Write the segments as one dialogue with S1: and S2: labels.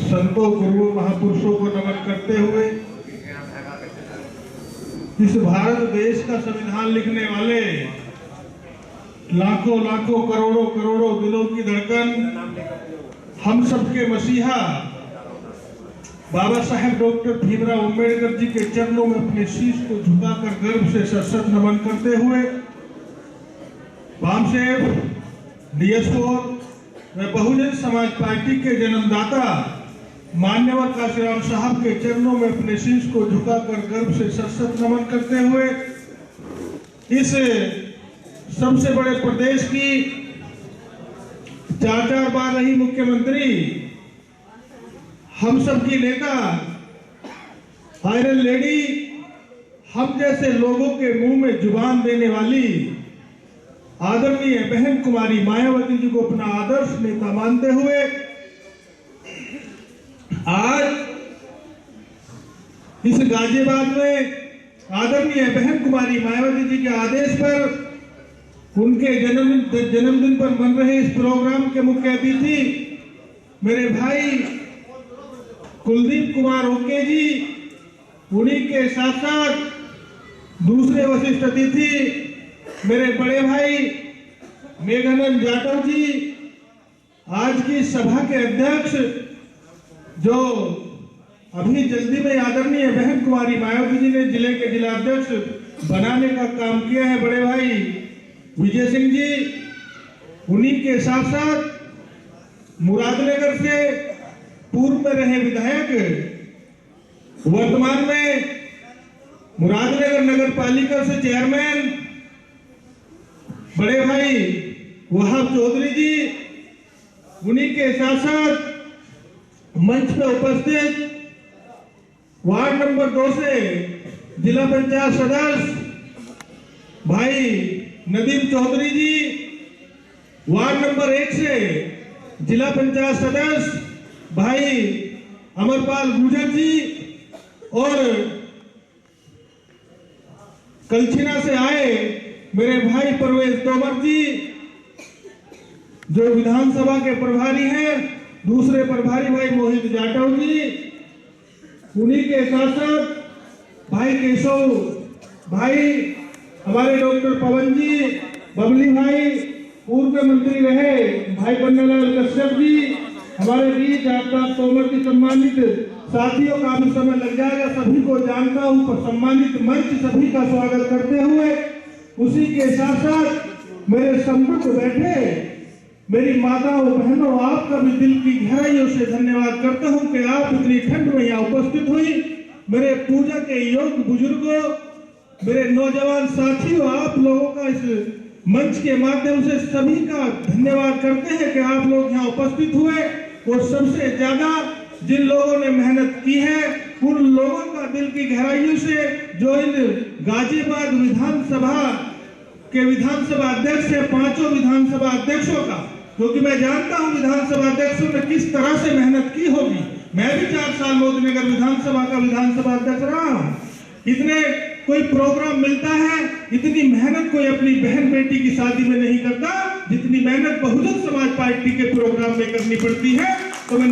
S1: संतों, गुरुओं, महापुरुषों को नमन करते हुए इस भारत देश का संविधान लिखने वाले लाखों लाखों करोड़ों करोड़ों दिलों की धड़कन, हम सबके मसीहा बाबा साहेब डॉक्टर भीमराव अंबेडकर जी के चरणों में अपने शीश को झुकाकर गर्व से सशक्त नमन करते हुए वामसेव, DS4 व बहुजन समाज पार्टी के जन्मदाता मान्यवर काशीराम साहब के चरणों में अपने शीश को झुकाकर गर्व से सशक्त नमन करते हुए इस सबसे बड़े प्रदेश की 4 बार रही मुख्यमंत्री, हम सब की नेता, आयरन लेडी, हम जैसे लोगों के मुंह में जुबान देने वाली आदरणीय बहन कुमारी मायावती जी को अपना आदर्श नेता मानते हुए आज इस गाजियाबाद में आदरणीय बहन कुमारी मायावती जी के आदेश पर उनके जन्मदिन पर बन रहे इस प्रोग्राम के मुख्य अतिथि मेरे भाई कुलदीप कुमार ओके जी, उन्हीं के साथ साथ दूसरे वरिष्ठ अतिथि मेरे बड़े भाई मेघानंद जाटव जी, आज की सभा के अध्यक्ष जो अभी जल्दी में आदरणीय बहन कुमारी मायावती जी ने जिले के जिला अध्यक्ष बनाने का काम किया है, बड़े भाई विजय सिंह जी, उन्हीं के साथ साथ मुरादनगर से पूर्व में रहे विधायक, वर्तमान में मुरादनगर नगर पालिका से चेयरमैन बड़े भाई वहाब चौधरी जी, उन्हीं के साथ साथ मंच पे उपस्थित वार्ड नंबर 2 से जिला पंचायत सदस्य भाई नदीम चौधरी जी, वार्ड नंबर 1 से जिला पंचायत सदस्य भाई अमरपाल गुजर जी और कलछिना से आए मेरे भाई परवेज तोमर जी जो विधानसभा के प्रभारी हैं, दूसरे प्रभारी भाई मोहित जाटव जी, उन्हीं के साथ साथ भाई केशव भाई, हमारे डॉक्टर पवन जी, बबली भाई, पूर्व मंत्री रहे भाई पन्नालाल कश्यप जी, हमारे बीच आपका तोमर की सम्मानित साथियों, काफी समय लग जाएगा, सभी को जानता हूं, पर सम्मानित मंच सभी का स्वागत करते हुए उसी के साथ साथ मेरे सम्मुख बैठे मेरी माताओं बहनों, आपका भी दिल की गहराइयों से धन्यवाद करता हूं कि आप इतनी ठंड में यहाँ उपस्थित हुई। मेरे पूजा के योग्य बुजुर्गों, मेरे नौजवान साथियों, आप लोगों का इस मंच के माध्यम से सभी का धन्यवाद करते हैं कि आप लोग यहाँ उपस्थित हुए और सबसे ज्यादा जिन लोगों ने मेहनत की है उन लोगों का दिल की गहराइयों से जो इन गाजियाबाद विधानसभा के विधानसभा अध्यक्ष है, 5 विधानसभा अध्यक्षों का, क्योंकि मैं जानता हूं विधानसभा अध्यक्षों ने किस तरह से मेहनत की होगी। मैं भी 4 साल मोदीनगर विधानसभा का विधानसभा अध्यक्ष रहा हूं। इतने कोई प्रोग्राम मिलता है, इतनी मेहनत कोई अपनी बहन बेटी की शादी में नहीं करता जितनी मेहनत बहुजन समाज पार्टी के प्रोग्राम में करनी पड़ती है। तो मैं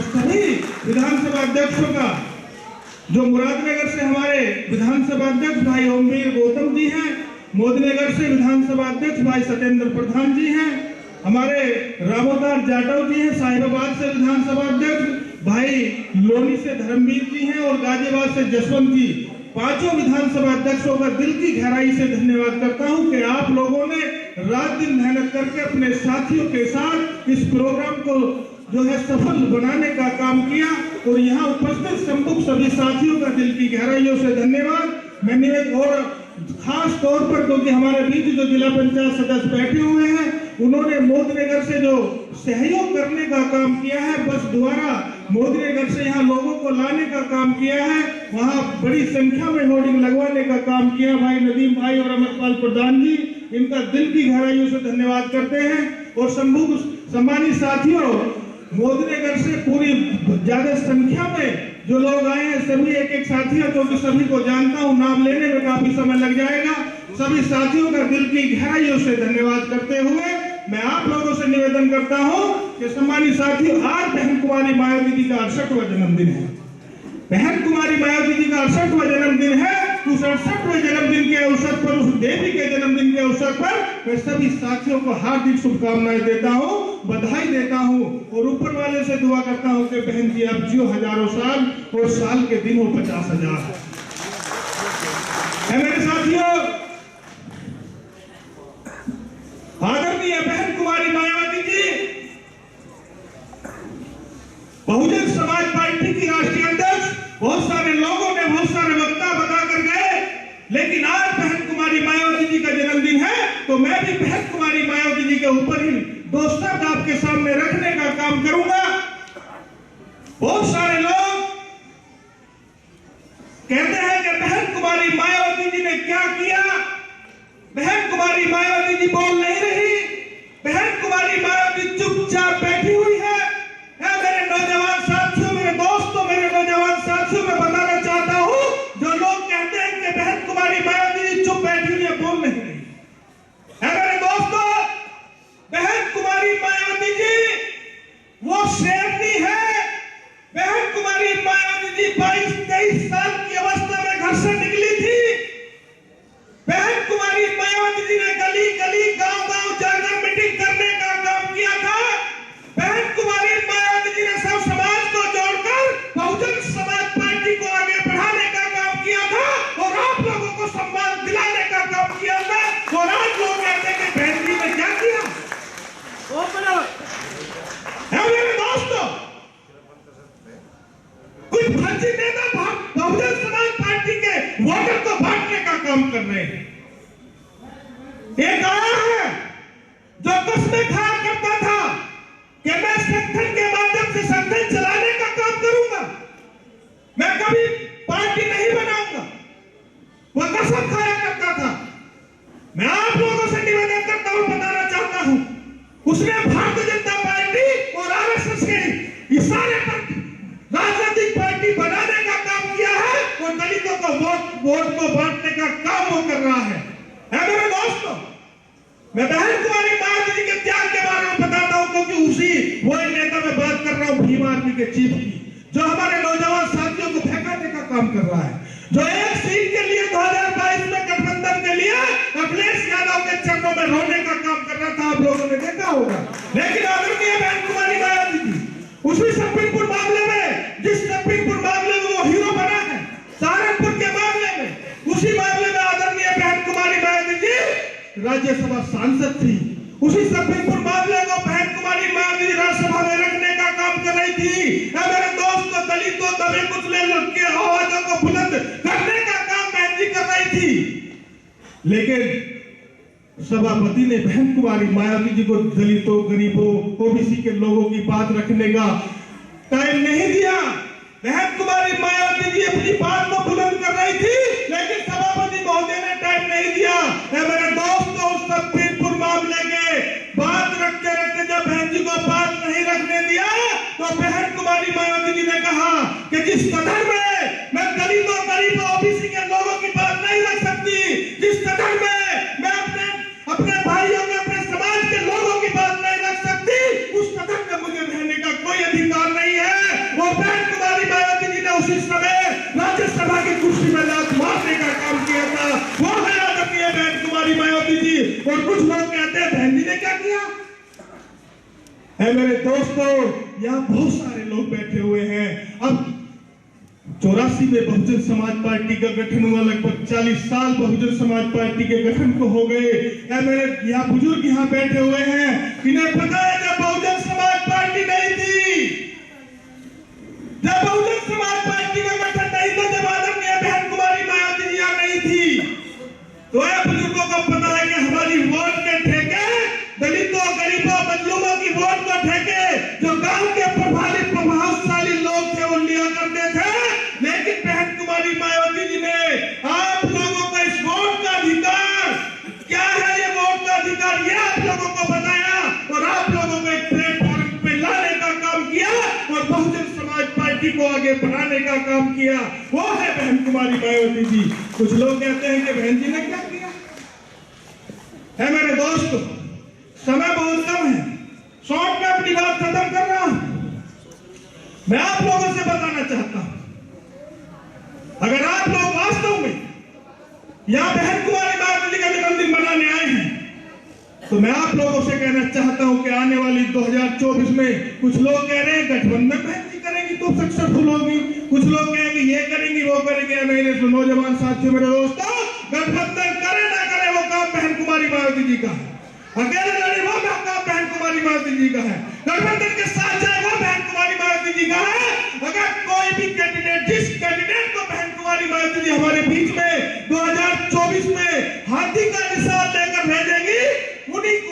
S1: सभी विधानसभा अध्यक्षों का, जो मुरादनगर से हमारे विधानसभा अध्यक्ष भाई ओमवीर गौतम जी हैं, मोदीनगर से विधानसभा अध्यक्ष भाई सत्येंद्र प्रधान जी हैं, हमारे रामोदार जाटव जी हैं, साहिबाबाद से विधानसभा अध्यक्ष भाई लोनी से धर्मवीर जी हैं और गाजियाबाद से जसवंत जी, 5 विधानसभा अध्यक्षों का दिल की गहराई से धन्यवाद करता हूं कि आप लोगों ने रात दिन मेहनत करके अपने साथियों के साथ इस प्रोग्राम को जो है सफल बनाने का काम किया और यहाँ उपस्थित सम्मुख सभी साथियों का दिल की गहराइयों से धन्यवाद। मैं और खास तौर पर क्योंकि हमारे बीच जो जिला पंचायत सदस्य बैठे हुए हैं, उन्होंने मोदीनगर से जो सहयोग करने का काम किया है, बस द्वारा मोदीनगर से यहाँ लोगों को लाने का काम किया है, वहाँ बड़ी संख्या में होर्डिंग लगवाने का काम किया भाई नदीम भाई और अमरपाल प्रधान जी, इनका दिल की गहराइयों से धन्यवाद करते हैं। और सम्मानित साथियों, मोदीनगर से पूरी ज्यादा संख्या में जो लोग आए हैं, सभी एक साथियों, क्योंकि सभी को जानता हूं, नाम लेने में काफी समय लग जाएगा, सभी साथियों का दिल की गहराइयों से धन्यवाद करते हुए मैं आप लोगों से निवेदन करता हूं कि कि सम्मानित साथियों, आज बहन कुमारी मायावती जी का 68वां जन्मदिन है। बहन कुमारी मायावती जी का 68वां जन्मदिन है। उस 68वें जन्मदिन के अवसर पर, उस देवी के जन्मदिन के अवसर पर मैं सभी साथियों को हार्दिक शुभकामनाएं देता हूं, बधाई देता हूं और ऊपर वाले से दुआ करता हूं कि बहन जी आप जियो हजारों साल और साल के दिन हो 50,000 है। मेरे साथियों, आदरणीय बहन कुमारी मायावती जी बहुजन समाज पार्टी की राष्ट्रीय अध्यक्ष, बहुत सारे लोगों ने बहुत सारे वक्ता बताकर गए, लेकिन आज बहन कुमारी मायावती जी का जन्मदिन है तो मैं भी बहन कुमारी मायावती जी के ऊपर ही दो शब्द आपके सामने रखने का काम करूंगा। बहुत सारे लोग कहते हैं कि बहन कुमारी मायावती जी ने क्या किया, बहन कुमारी मायावती जी बोल नहीं रही, बहन कुमारी मायावती चुपचाप बैठी हुई है। मेरे नौजवान साथियों, मेरे दोस्तों, मेरे नौजवान साथियों, मैं बताना चाहता हूं, जो लोग कहते हैं कि बहन कुमारी मायावती जी चुप बैठी हुई है, बोल नहीं रही है, मेरे दोस्तों, बहन कुमारी मायावती जी वो शेरनी है। बहन कुमारी मायावती जी 22-23 साल की अवस्था में घर से निकली थी। बहन कुमारी मायावती जी ने गली गली गांव-गांव जाकर मीटिंग करने का काम किया था। बहन कुमारी मायावती जी ने सब समाज को जोड़कर बहुजन समाज पार्टी को आगे बढ़ाने का काम किया था और आप लोगों को सम्मान दिलाने का काम किया था। और आज लोग कहते हैं कि बहन जी ने क्या किया। मेरे दोस्तों, कुछ फर्जी नेता बहुजन समाज पार्टी के वोटर को बांटने का काम कर रहे हैं। एक आया है जो कसमें खाया करता था कि मैं संगठन के माध्यम से संगठन चलाने का काम करूंगा, मैं कभी पार्टी नहीं बनाऊंगा, वो कसम खाया करता था। मैं आप लोगों से निवेदन करता हूं, बताना चाहता हूं, उसने भारतीय जनता पार्टी और आरएसएस के इशारे पर राजनीतिक पार्टी बनाने का काम किया है और दलितों को वोट को बांटने का काम वो कर रहा है। मेरे दोस्तों, मैं बहन कुमारी मायावती जी के त्याग के बारे में बताता हूं, क्योंकि उसी वो नेता में बात कर रहा हूं, भीम आर्मी के चीफ की, जो हमारे नौजवान साथियों को फेंकाने का काम कर रहा है, जो एक सीट के लिए 2022 में गठबंधन के लिए अखिलेश यादव के चरणों में रोने का काम कर रहा था। आप लोगों ने देखा होगा। लेकिन आदरणीय बहन कुमारी मायावती जी उसी सप्रीमपुर मामले में, जिस सप्रीमपुर मामले में वो हीरो बना है, सहारनपुर के मामले में, उसी मामले में आदरणीय बहन कुमारी मायावती जी राज्यसभा सांसद थी। उसी सप्रीमपुर मामले को बहन कुमारी मायावती जी राज्यसभा में रखने का काम कर रही थी। मेरे दोस्तों, दलितों, दबे कुचले लोग की आवाजों को बुलंद करने का काम बहन जी कर रही थी। लेकिन सभापति ने बहन कुमारी मायावती जी को दलितों, गरीबों, ओबीसी के लोगों की बात रखने का टाइम नहीं दिया। बहन कुमारी मायावती जी अपनी बात को बुलंद कर रही थी, लेकिन सभापति महोदय ने टाइम नहीं दिया। मेरे दोस्तों, उस सप्रीमपुर मामले के बात रखते रखते जब बहन जी को बात नहीं रखने दिया, तो बहन कुमारी मायावती जी ने कहा कि जिस कदर में मैं दलितों, गरीबों, ओबीसी के लोगों की बात नहीं रख सकती, जिस कदर में मैं अपने भाइयों के, अपने समाज के लोगों की बात नहीं रख सकती, उस कदर में मुझे रहने का कोई अधिकार नहीं है। वो बहन कुमारी मायावती जी ने उसी समय राज्यसभा की कुर्सी में लात मारने का काम किया था। वो है आदरणीय बहन कुमारी मायावती जी। और कुछ लोग कहते हैं बहन जी ने क्या किया है। मेरे दोस्तों, यहाँ बहुत सारे लोग बैठे हुए हैं। अब 84 में बहुजन समाज पार्टी का गठन हुआ, लगभग 40 साल बहुजन समाज पार्टी के गठन को हो गए। मेरे यहाँ बुजुर्ग यहाँ बैठे हुए हैं, इन्हें पता है जब बहुजन समाज पार्टी नहीं थी, जब बहुजन समाज पार्टी का गठन नहीं था, जब आदरणीय बहन कुमारी मायावती जी यहाँ नहीं थी, तो बुजुर्गों को पता है कि हमारी वोट के ठेके दलितों, गरीबों, मजलूमों की वोट को ठेके जो गांव के प्रभावशाली लोग थे वो लिया करते थे। लेकिन बहन कुमारी मायावती जी ने आप लोगों को इस वोट का अधिकार क्या है, ये वोट का अधिकार ये आप लोगों को बताया और आप लोगों को एक प्लेटफॉर्म पे लाने का काम किया और बहुजन समाज पार्टी को आगे बढ़ाने का काम किया। वो है बहन कुमारी मायावती जी। कुछ लोग कहते हैं कि बहन जी ने क्या किया है। मेरे दोस्तों, समय बहुत कम है, शॉर्ट में अपनी बात खत्म कर रहा हूं। मैं आप लोगों से बताना चाहता हूं, अगर आप लोग वास्तव में यहां बहन कुमारी मायावती का जन्मदिन मनाने आए हैं, तो मैं आप लोगों से कहना चाहता हूं कि आने वाली 2024 में कुछ लोग कह रहे हैं गठबंधन बहन जी करेंगी तो सक्सेसफुल होगी, कुछ लोग कहेंगे ये करेंगी वो करेंगे। मेरे नौजवान साथियों, मेरे दोस्तों, गठबंधन करे ना करे वो काम बहन कुमारी मायावती जी का है, अकेले लड़े वो काम बहन कुमारी मायावती जी का है, गठबंधन के साथ जाए वो बहन कुमारी मायावती जी का है। अगर कोई भी कैंडिडेट, जिस कैंडिडेट को बहन कुमारी मायावती जी हमारे बीच में 2024 में हाथी का निशान लेकर भेजेंगी,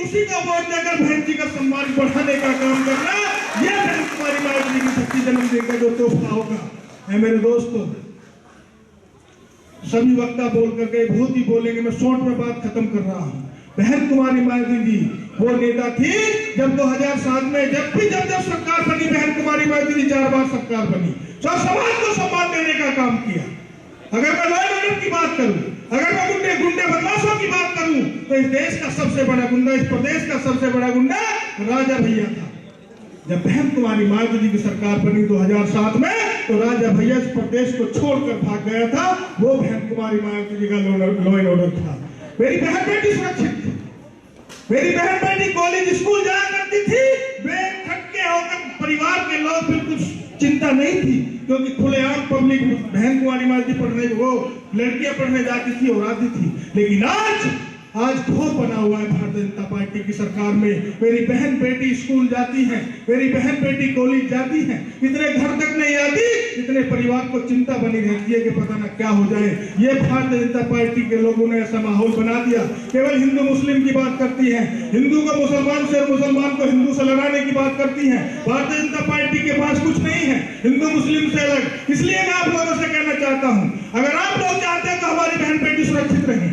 S1: उसी का वोट देकर बहन जी का सम्मान बढ़ाने का काम करना, यह बहन कुमारी मायावती जी की शक्ति जन्मदिन का जो तोहफा होगा। है मेरे दोस्तों, सभी वक्ता बोल करके बहुत ही बोलेंगे, मैं शॉर्ट में बात खत्म कर रहा हूं। बहन कुमारी मायावती जी वो नेता थी जब 2007 में जब सरकार बनी, बहन कुमारी मायावती जी 4 बार सरकार बनी, सब समाज को सम्मान देने का काम किया। अगर मैं लॉ एंड ऑर्डर की बात करूं, अगर मैं गुंडे बदमाशों की बात करूं, तो इस देश का सबसे बड़ा गुंडा, इस प्रदेश का सबसे बड़ा गुंडा राजा भैया था। जब बहन कुमारी मायावती जी की सरकार बनी 2007 में, तो राजा भैया इस प्रदेश को छोड़कर भाग गया था, वो बहन कुमारी मायावती जी का लॉ एंड ऑर्डर था। मेरी बहन बेटी सुरक्षित थी, मेरी बहन बेटी कॉलेज स्कूल जाया करती थी, बेखटके होकर, परिवार के लोग बिल्कुल चिंता नहीं थी, क्योंकि खुलेआम पब्लिक बहन कुमारी मायावती पढ़ने, वो लड़कियां पढ़ने जाती थी और आती थी। लेकिन आज खौफ बना हुआ है भारतीय जनता पार्टी की सरकार में। मेरी बहन बेटी स्कूल जाती है, मेरी बहन बेटी कॉलेज जाती है, इतने घर तक नहीं आती, इतने परिवार को चिंता बनी रहती है कि पता ना क्या हो जाए। ये भारतीय जनता पार्टी के लोगों ने ऐसा माहौल बना दिया, केवल हिंदू मुस्लिम की बात करती है, हिंदू को मुसलमान से और मुसलमान को हिंदू से लड़ाने की बात करती है। भारतीय जनता पार्टी के पास कुछ नहीं है हिंदू मुस्लिम से अलग। इसलिए मैं आप लोगों से कहना चाहता हूं, अगर आप लोग चाहते हैं तो हमारी बहन बेटी सुरक्षित रहे,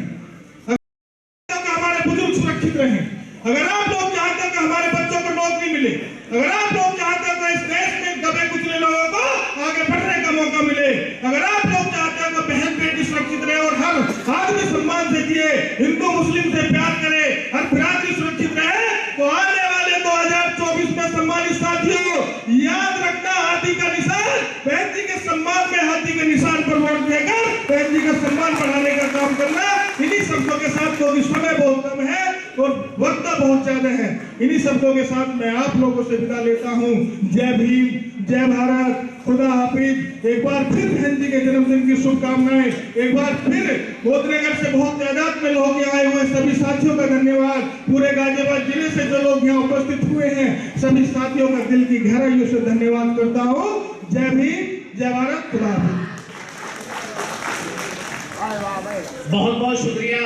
S1: रहे, अगर आप लोग चाहते हैं कि हमारे बच्चों को नौकरी मिले, अगर आप लोग चाहते हैं कि इस देश में दबे कुचले लोगों को आगे बढ़ने का मौका मिले, अगर आप लोग चाहते हैं कि बहन बेटी सुरक्षित रहे और हर आदमी सम्मान से जिए, हिंदू मुस्लिम से प्यार करे, हर बिरादरी सुरक्षित रहे, तो आने वाले 2024 में सम्मानित साथियों, याद रखना, हाथी का निशान, बहन जी के सम्मान में हाथी के निशान पर वोट देकर बहन जी का सम्मान बढ़ाने का काम करना। इन्हीं शब्दों के साथ, क्योंकि समय बहुत कम है और वक्त बहुत ज्यादा है, इन्हीं शब्दों के साथ मैं आप लोगों से विदा लेता हूं। जय भीम, जय भारत, खुदा हाफिज। एक बार फिर बहन जी के जन्मदिन की शुभकामनाएं, एक बार फिर बोधनगर से बहुत तादाद में लोग आए हुए सभी साथियों का धन्यवाद। पूरे गाजियाबाद जिले से जो लोग यहाँ उपस्थित हुए हैं, सभी साथियों का दिल की गहराइयों से धन्यवाद करता हूँ। जय भीम, जय भारत, खुदा हाफिज।
S2: बहुत बहुत शुक्रिया।